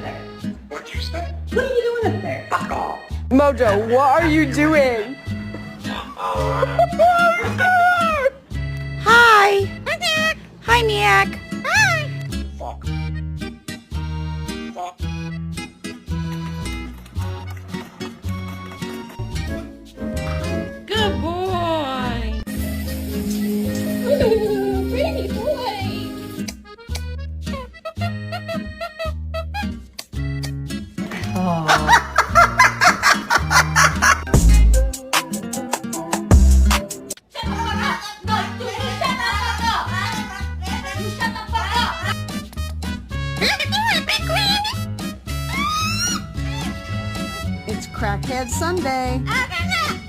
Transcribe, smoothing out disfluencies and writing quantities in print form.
there? What'd you say? What are you doing up there? Fuck off. Mojo, what are you doing? Hi. Hi, Niak. Hi. Fuck. Fuck. Good boy. Ooh, pretty boy. Oh. It's Crackhead Sunday.